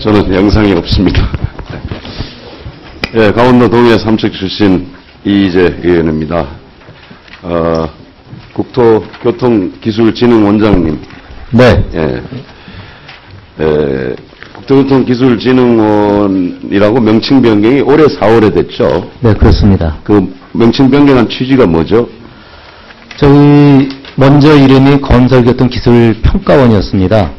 저는 영상이 없습니다. 예, 강원도 동해 삼척 출신 이희재 의원입니다. 국토교통기술진흥원장님. 네. 국토교통기술진흥원이라고 명칭 변경이 올해 4월에 됐죠. 네, 그렇습니다. 그 명칭 변경한 취지가 뭐죠? 저희 먼저 이름이 건설교통기술평가원이었습니다.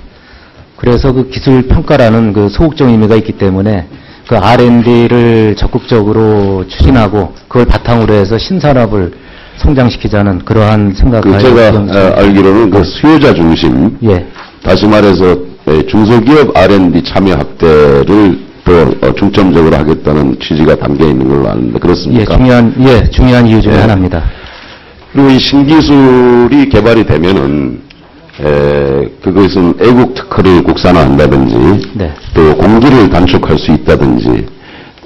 그래서 그 기술평가라는 그 소극적 의미가 있기 때문에 그 R&D를 적극적으로 추진하고 그걸 바탕으로 해서 신산업을 성장시키자는 그러한 생각을 제가 알기로는 그 수요자 중심, 예. 다시 말해서 중소기업 R&D 참여 확대를 더 중점적으로 하겠다는 취지가 담겨 있는 걸로 아는데 그렇습니까? 중요한 이유 중에 하나입니다. 그리고 이 신기술이 개발이 되면은 그것은 애국 특허를 국산화한다든지, 네. 또 공기를 단축할 수 있다든지,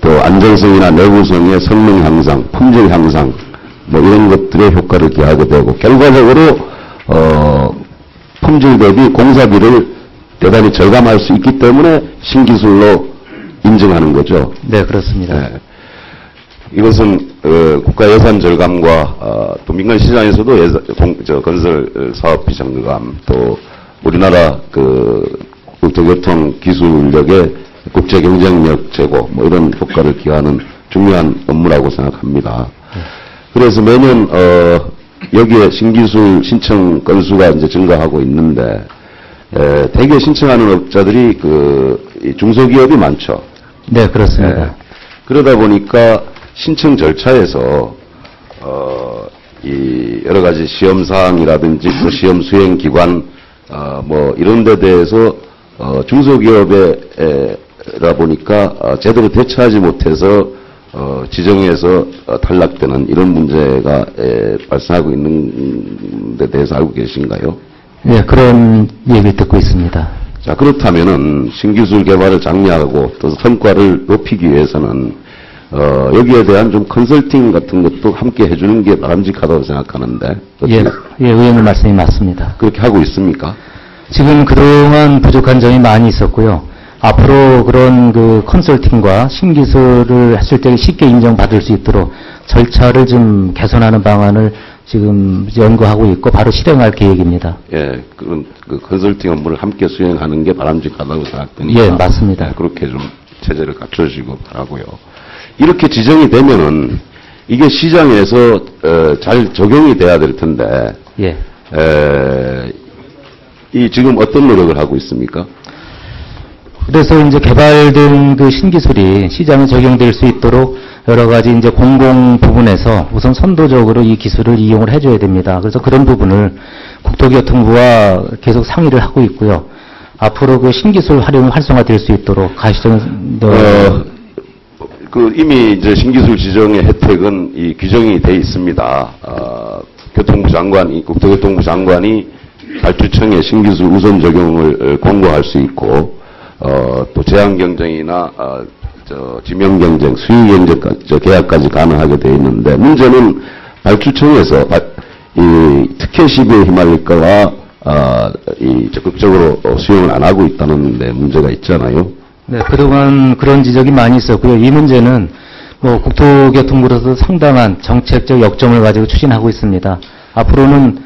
또 안전성이나 내구성의 성능 향상, 품질 향상, 뭐 이런 것들의 효과를 기하게 되고, 결과적으로 품질 대비 공사비를 대단히 절감할 수 있기 때문에 신기술로 인정하는 거죠. 네, 그렇습니다. 네. 이것은 국가 예산 절감과 또 민간 시장에서도 건설 사업비 절감, 또 우리나라 국토교통 기술력의 국제 경쟁력 제고 뭐 이런 효과를 기하는 중요한 업무라고 생각합니다. 그래서 매년 여기에 신기술 신청 건수가 이제 증가하고 있는데 대개 신청하는 업자들이 중소기업이 많죠. 네, 그렇습니다. 그러다 보니까 신청 절차에서 이 여러 가지 시험 사항이라든지 또 시험 수행 기관 뭐 이런 데 대해서 중소기업에라 보니까 제대로 대처하지 못해서 지정에서 탈락되는 이런 문제가 발생하고 있는 데 대해서 알고 계신가요? 네, 그런 얘기를 듣고 있습니다. 자, 그렇다면은 신기술 개발을 장려하고 또 성과를 높이기 위해서는 여기에 대한 좀 컨설팅 같은 것도 함께 해주는 게 바람직하다고 생각하는데. 예, 의원님 말씀이 맞습니다. 그렇게 하고 있습니까? 지금 그동안 부족한 점이 많이 있었고요. 앞으로 그런 그 컨설팅과 신기술을 했을 때 쉽게 인정받을 수 있도록 절차를 좀 개선하는 방안을 지금 연구하고 있고 바로 실행할 계획입니다. 예, 그런 컨설팅 업무를 함께 수행하는 게 바람직하다고 생각되니까. 예, 맞습니다. 그렇게 좀 체제를 갖춰주시고 바라고요. 이렇게 지정이 되면은 이게 시장에서 잘 적용이 돼야 될 텐데. 예. 이 지금 어떤 노력을 하고 있습니까? 그래서 이제 개발된 그 신기술이 시장에 적용될 수 있도록 여러 가지 이제 공공 부분에서 우선 선도적으로 이 기술을 이용을 해줘야 됩니다. 그래서 그런 부분을 국토교통부와 계속 상의를 하고 있고요. 앞으로 그 신기술 활성화될 수 있도록 가시적인 이미 이제 신기술 지정의 혜택은 이 규정이 돼 있습니다. 교통부 장관이, 국토교통부 장관이 발주청에 신기술 우선 적용을 공고할 수 있고, 또 제한 경쟁이나, 지명 경쟁, 수의 경쟁, 계약까지 가능하게 돼 있는데, 문제는 발주청에서 이 특혜 시비에 휘말릴까봐, 적극적으로 수용을 안 하고 있다는 데 문제가 있잖아요. 네, 그동안 그런 지적이 많이 있었고요. 이 문제는 뭐 국토교통부로서 상당한 정책적 역점을 가지고 추진하고 있습니다. 앞으로는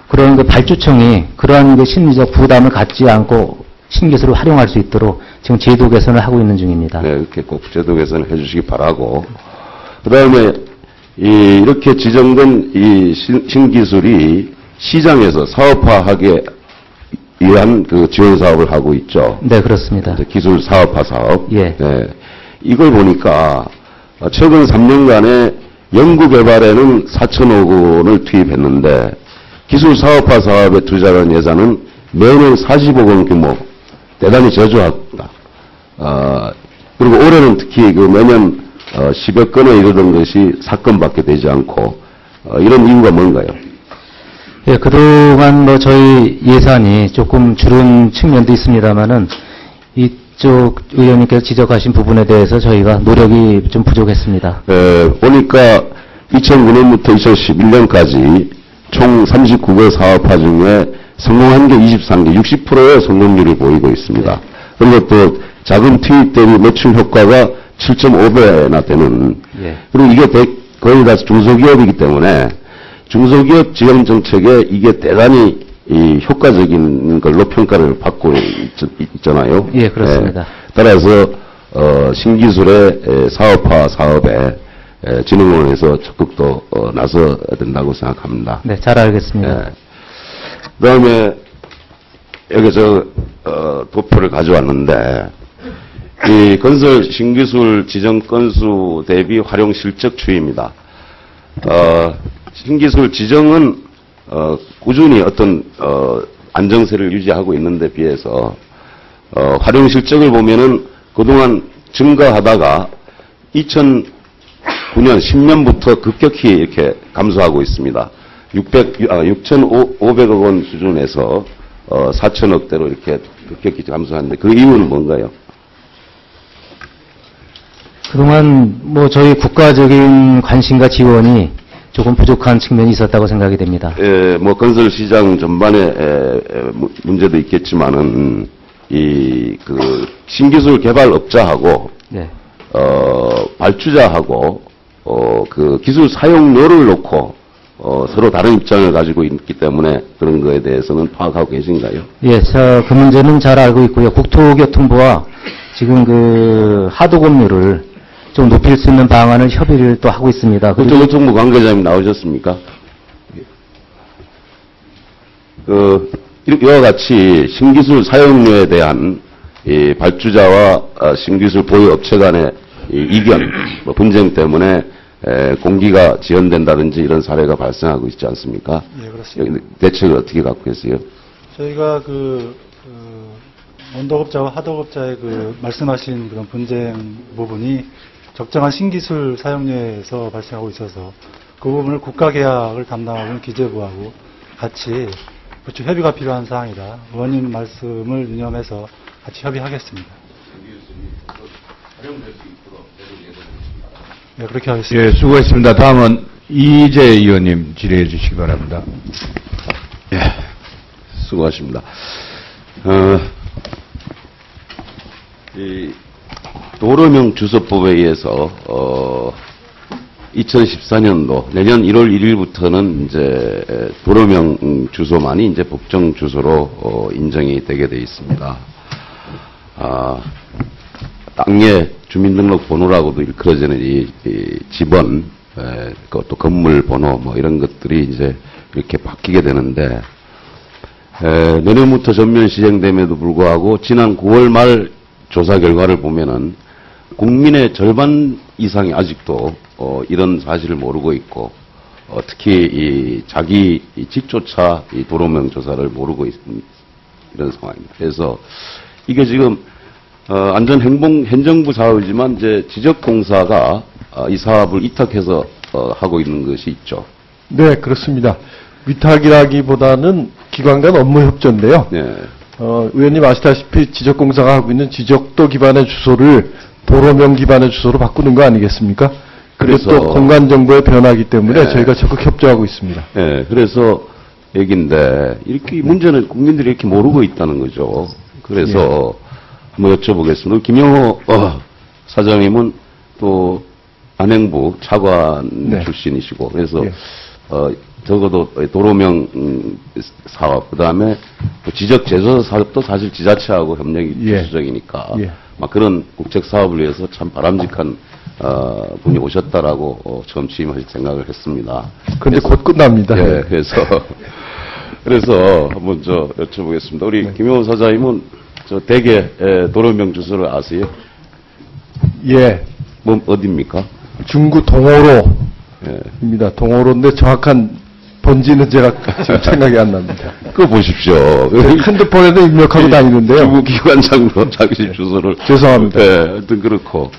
그런 그 발주청이 그러한 그 심리적 부담을 갖지 않고 신기술을 활용할 수 있도록 지금 제도 개선을 하고 있는 중입니다. 네, 이렇게 꼭 제도 개선을 해주시기 바라고. 그 다음에 이렇게 지정된 이 신기술이 시장에서 사업화하게 위한 그 지원 사업을 하고 있죠. 네, 그렇습니다. 기술 사업화 사업. 예. 네. 이걸 보니까 최근 3년간에 연구 개발에는 4천억 원을 투입했는데 기술 사업화 사업에 투자한 예산은 매년 40억 원 규모, 대단히 저조하다. 그리고 올해는 특히 그 매년 10여 건에 이르던 것이 사건밖에 되지 않고 이런 이유가 뭔가요? 예, 그동안 뭐 저희 예산이 조금 줄은 측면도 있습니다만은 이쪽 의원님께서 지적하신 부분에 대해서 저희가 노력이 좀 부족했습니다. 보니까 2009년부터 2011년까지 총 39개 사업화 중에 성공한 게 23개, 60%의 성공률을 보이고 있습니다. 그리고 또 자금 투입 대비 매출 효과가 7.5배나 되는. 예. 그리고 이게 거의 다 중소기업이기 때문에 중소기업 지원 정책에 이게 대단히 이 효과적인 걸로 평가를 받고 있잖아요. 예, 그렇습니다. 따라서 신기술의 사업화 사업에 진흥원에서 적극 또 나서야 된다고 생각합니다. 네, 잘 알겠습니다. 그다음에 여기 도표를 가져왔는데 이 건설 신기술 지정 건수 대비 활용 실적 추이입니다. 신기술 지정은 꾸준히 어떤 안정세를 유지하고 있는데 비해서 활용 실적을 보면은 그동안 증가하다가 2009년 10년부터 급격히 이렇게 감소하고 있습니다. 6,500억 원 수준에서 4천억대로 이렇게 급격히 감소하는데 그 이유는 뭔가요? 그동안 뭐 저희 국가적인 관심과 지원이 조금 부족한 측면이 있었다고 생각이 됩니다. 뭐 건설 시장 전반에 문제도 있겠지만은 그 신기술 개발 업자하고 네. 발주자하고 그 기술 사용료를 놓고 서로 다른 입장을 가지고 있기 때문에 그런 거에 대해서는 파악하고 계신가요? 예, 그 문제는 잘 알고 있고요. 국토교통부와 지금 그 하도급료를 좀 높일 수 있는 방안을 협의를 또 하고 있습니다. 국토교통부 관계자님 나오셨습니까? 이와 같이 신기술 사용료에 대한 이 발주자와 신기술 보유 업체 간의 이견, 분쟁 때문에 공기가 지연된다든지 이런 사례가 발생하고 있지 않습니까? 예, 그렇습니다. 대책을 어떻게 갖고 계세요? 저희가 원덕업자와 하덕업자의 말씀하신 그런 분쟁 부분이 적정한 신기술 사용료에서 발생하고 있어서 그 부분을 국가계약을 담당하고 있는 기재부하고 같이 협의가 필요한 사항이다. 의원님 말씀을 유념해서 같이 협의하겠습니다. 네, 그렇게 하겠습니다. 예, 수고했습니다. 다음은 이재 의원님 질의해 주시기 바랍니다. 예, 수고하십니다. 이 도로명 주소법에 의해서 2014년도 내년 1월 1일부터는 이제 도로명 주소만이 이제 법정 주소로 인정이 되게 되어 있습니다. 땅의 주민등록번호라고도 일컬어지는 이 집원, 또 건물 번호 뭐 이런 것들이 이제 이렇게 바뀌게 되는데 내년부터 전면 시행됨에도 불구하고 지난 9월 말 조사 결과를 보면은 국민의 절반 이상이 아직도 이런 사실을 모르고 있고 특히 자기 집조차 이 도로명 조사를 모르고 있는 이런 상황입니다. 그래서 이게 지금 안전행정부 사업이지만 이제 지적공사가 이 사업을 위탁해서 하고 있는 것이 있죠. 네, 그렇습니다. 위탁이라기보다는 기관 간 업무 협조인데요. 네. 의원님 아시다시피 지적공사가 하고 있는 지적도 기반의 주소를 도로명 기반의 주소로 바꾸는 거 아니겠습니까? 그래서 또 공간정보의 변화이기 때문에 네. 저희가 적극 협조하고 있습니다. 네, 그래서 얘기인데 이렇게 문제는 국민들이 이렇게 모르고 있다는 거죠. 그래서 한번 여쭤보겠습니다. 김영호 사장님은 또 안행부 차관 네. 출신이시고 그래서 예. 적어도 도로명 사업 그다음에 지적 제조사 사업도 사실 지자체하고 협력이 예. 필수적이니까 예. 막 그런 국책 사업을 위해서 참 바람직한 분이 오셨다라고 처음 취임하실 생각을 했습니다. 그런데 곧 끝납니다. 예, 그래서 한번 여쭤보겠습니다. 우리 김영호 사장님은 대개 도로명 주소를 아세요? 예. 뭐 어디입니까? 중구 동호로입니다. 예. 동호로인데 정확한 번지는 제가 지금 생각이 안 납니다. 그거 보십시오. 핸드폰에도 입력하고 다니는데요. 주부 기관장으로 자기 집 주소를. 죄송합니다. 예, 하여튼 그렇고.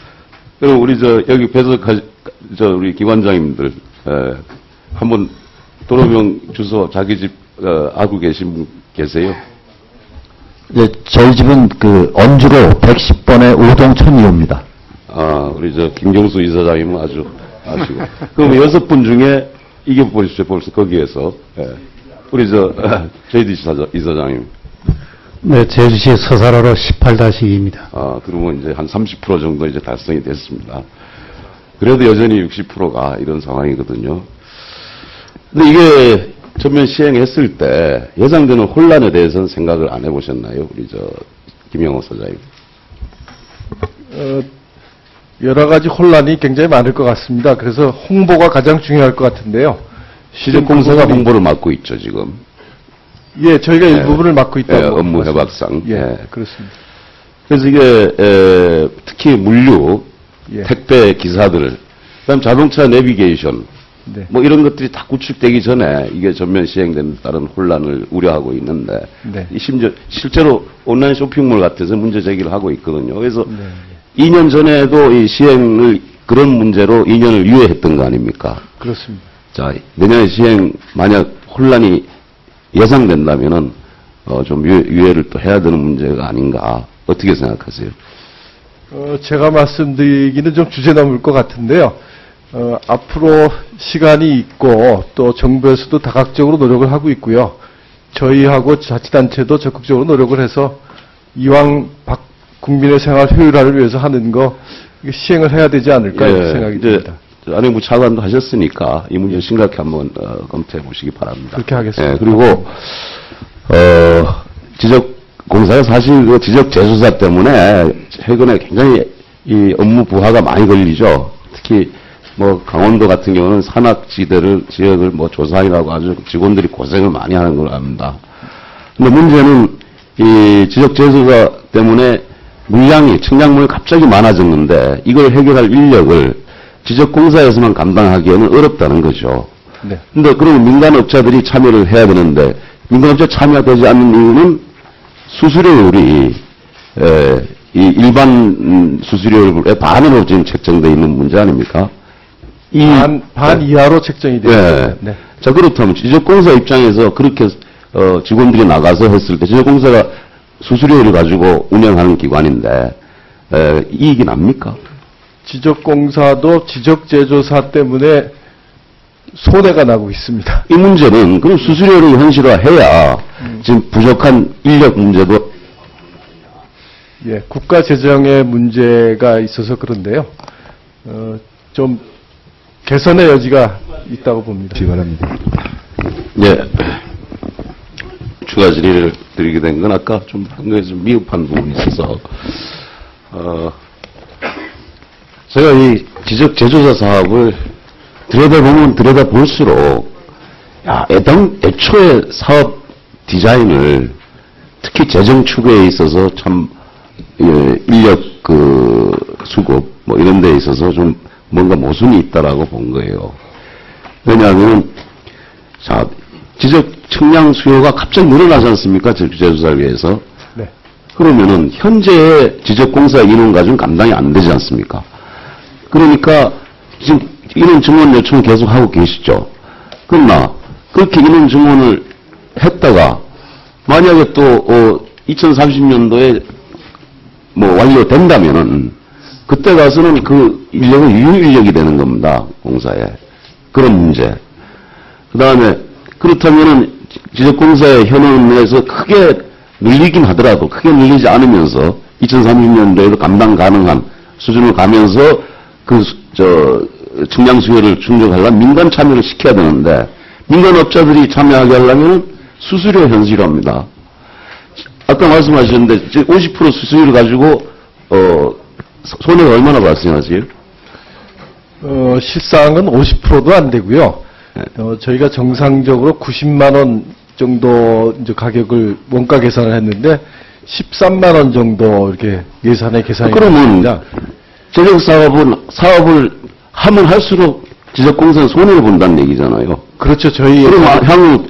그럼 우리 여기 배석하, 우리 기관장님들, 한번 도로명 주소 자기 집, 알고 계신 분 계세요? 예, 저희 집은 언주로 110번의 5동 1002호입니다. 우리 김경수 이사장님은 아주 아시고. 그럼 6분 중에 이게 보십시오. 벌써 거기에서. 예. 우리 JD 이사장님. 네, 제주시 서사로로 18-2입니다. 그러면 이제 한 30% 정도 이제 달성이 됐습니다. 그래도 여전히 60%가 이런 상황이거든요. 근데 이게 전면 시행했을 때 예상되는 혼란에 대해서는 생각을 안 해보셨나요? 우리 김영호 소장님. 여러 가지 혼란이 굉장히 많을 것 같습니다. 그래서 홍보가 가장 중요할 것 같은데요. 시정공사가 홍보를 맡고 있죠, 지금. 예, 저희가 일부분을 맡고 있다고. 업무 협약상. 예, 그렇습니다. 그래서 이게 특히 물류, 예. 택배 기사들, 그다음 자동차 내비게이션, 네. 뭐 이런 것들이 다 구축되기 전에 이게 전면 시행되는 다른 혼란을 우려하고 있는데, 네. 심지어 실제로 온라인 쇼핑몰 같아서 문제 제기를 하고 있거든요. 그래서 네. 2년 전에도 이 시행을 그런 문제로 2년을 유예했던 거 아닙니까? 그렇습니다. 자, 내년에 시행 만약 혼란이 예상된다면은 좀 유예를 또 해야 되는 문제가 아닌가 어떻게 생각하세요? 제가 말씀드리기는 좀 주제 넘을 것 같은데요. 앞으로 시간이 있고 또 정부에서도 다각적으로 노력을 하고 있고요. 저희하고 자치단체도 적극적으로 노력을 해서 이왕 국민의 생활 효율화를 위해서 하는 거 시행을 해야 되지 않을까 이렇게 생각이 듭니다. 안행부 차관도 하셨으니까 이 문제 심각히 한번 검토해 보시기 바랍니다. 그렇게 하겠습니다. 예, 그리고 지적공사가 사실 그 지적 재수사 때문에 최근에 굉장히 이 업무 부하가 많이 걸리죠. 특히 뭐 강원도 같은 경우는 지역을 뭐 조사하느라고 아주 직원들이 고생을 많이 하는 걸 압니다. 근데 문제는 이 지적 재수사 때문에 청량물이 갑자기 많아졌는데 이걸 해결할 인력을 지적공사에서만 감당하기에는 어렵다는 거죠. 네. 근데 그럼 민간업자들이 참여를 해야 되는데 민간업자 참여되지 않는 이유는 수수료율이 이 일반 수수료율의 반으로 지금 책정되어 있는 문제 아닙니까? 반 이하로 책정이 되어 있습니다. 네. 자, 그렇다면 지적공사 입장에서 그렇게 직원들이 나가서 했을 때 지적공사가 수수료를 가지고 운영하는 기관인데 이익이 납니까? 지적공사도 지적제조사 때문에 손해가 나고 있습니다. 이 문제는 그럼 수수료를 현실화해야 지금 부족한 인력 문제도 예, 국가 재정의 문제가 있어서 그런데요. 좀 개선의 여지가 있다고 봅니다. 바랍니다. 예. 추가 질의를 드리게 된 건 아까 좀 한 거에 좀 미흡한 부분이 있어서 제가 이 지적 제조사 사업을 들여다보면 들여다볼수록 애초에 사업 디자인을 특히 재정 추구에 있어서 참 인력 수급 뭐 이런 데 있어서 좀 뭔가 모순이 있다라고 본 거예요. 왜냐하면 자 지적 청량 수요가 갑자기 늘어나지 않습니까? 제조사를 위해서. 네. 그러면은 현재의 지적공사 인원 가지고는 감당이 안 되지 않습니까? 그러니까 지금 인원 증원 요청 계속 하고 계시죠. 그러나 그렇게 인원 증원을 했다가 만약에 또 2030년도에 뭐 완료된다면은 그때 가서는 그 인력은 유인력이 되는 겁니다. 공사에. 그런 문제. 그 다음에 그렇다면은 지적공사의 현원에서 크게 늘리긴 하더라도 크게 늘리지 않으면서 2030년도에도 감당 가능한 수준을 가면서 청량 수요를 충족하려면 민간 참여를 시켜야 되는데 민간업자들이 참여하게 하려면 수수료 현실화입니다. 아까 말씀하셨는데 50% 수수료를 가지고 손해가 얼마나 발생하지요? 실상은 50%도 안 되고요. 저희가 정상적으로 90만 원 정도 이제 가격을 원가 계산을 했는데 13만 원 정도 이렇게 예산에 계산이 그러면 됩니다. 제적 사업을 하면 할수록 지적공사는 손해를 본다는 얘기잖아요. 그렇죠. 저희 그럼 향후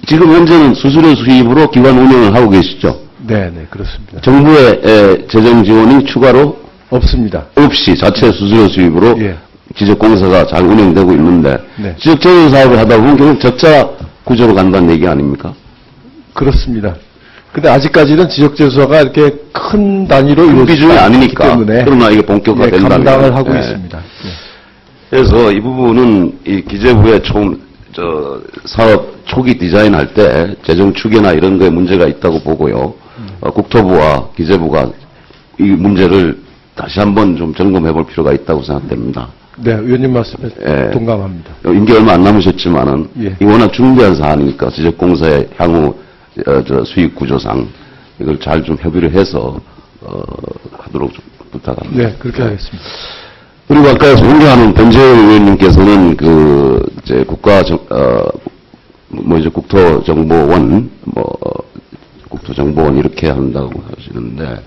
지금 현재는 수수료 수입으로 기관 운영을 하고 계시죠? 네, 그렇습니다. 정부의 재정 지원이 추가로 없습니다. 없이 자체 수수료 수입으로 예. 지적공사가 잘 운영되고 있는데 네. 지적재조 사업을 하다 보면 결국 적자 구조로 간다는 얘기 아닙니까? 그렇습니다. 근데 아직까지는 지적재조사가 이렇게 큰 단위로 큰 이루어지지 비중이 않기 아니니까. 때문에 그러나 이게 본격화된다면 감당을 하고 예. 있습니다. 예. 그래서 이 부분은 이 기재부의 사업 초기 디자인할 때 재정 추계나 이런 거에 문제가 있다고 보고요. 국토부와 기재부가 이 문제를 다시 한번 좀 점검해 볼 필요가 있다고 생각됩니다. 네, 의원님 말씀에 예. 동감합니다. 임기 얼마 안 남으셨지만은 예. 이 워낙 중대한 사안이니까 지적공사의 향후 수익 구조상 이걸 잘 좀 협의를 해서 하도록 좀 부탁합니다. 네, 그렇게 하겠습니다. 그리고 아까 존경하는 변재영 의원님께서는 이제 국토정보원 국토정보원 이렇게 한다고 하시는데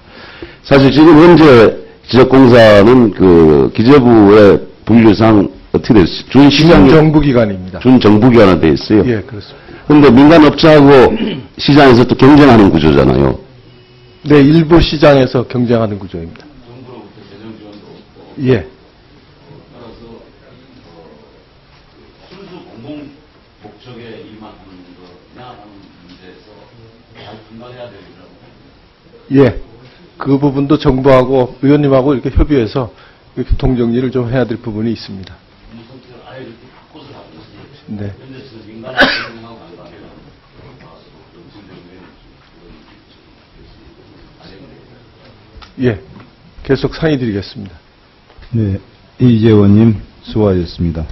사실 지금 현재 지적공사는 기재부의 분류상 어떻게 됐어요? 준정부기관입니다. 준정부기관화 돼 있어요. 예, 그렇습니다. 그런데 민간업자하고 시장에서 또 경쟁하는 구조잖아요. 네, 일부 시장에서 경쟁하는 구조입니다. 예. 순수 공공 목적에 임하는 거냐 하는 문제에서 잘 분간해야 되리라고. 예. 그 부분도 정부하고 의원님하고 이렇게 협의해서 이렇게 통정리를 좀 해야 될 부분이 있습니다. 아예 이렇게 바꿔서 하고 있어요. 네. 현재 민간 공공하고 관계가 예. 계속 상의 드리겠습니다. 네, 이재원님 수고하셨습니다.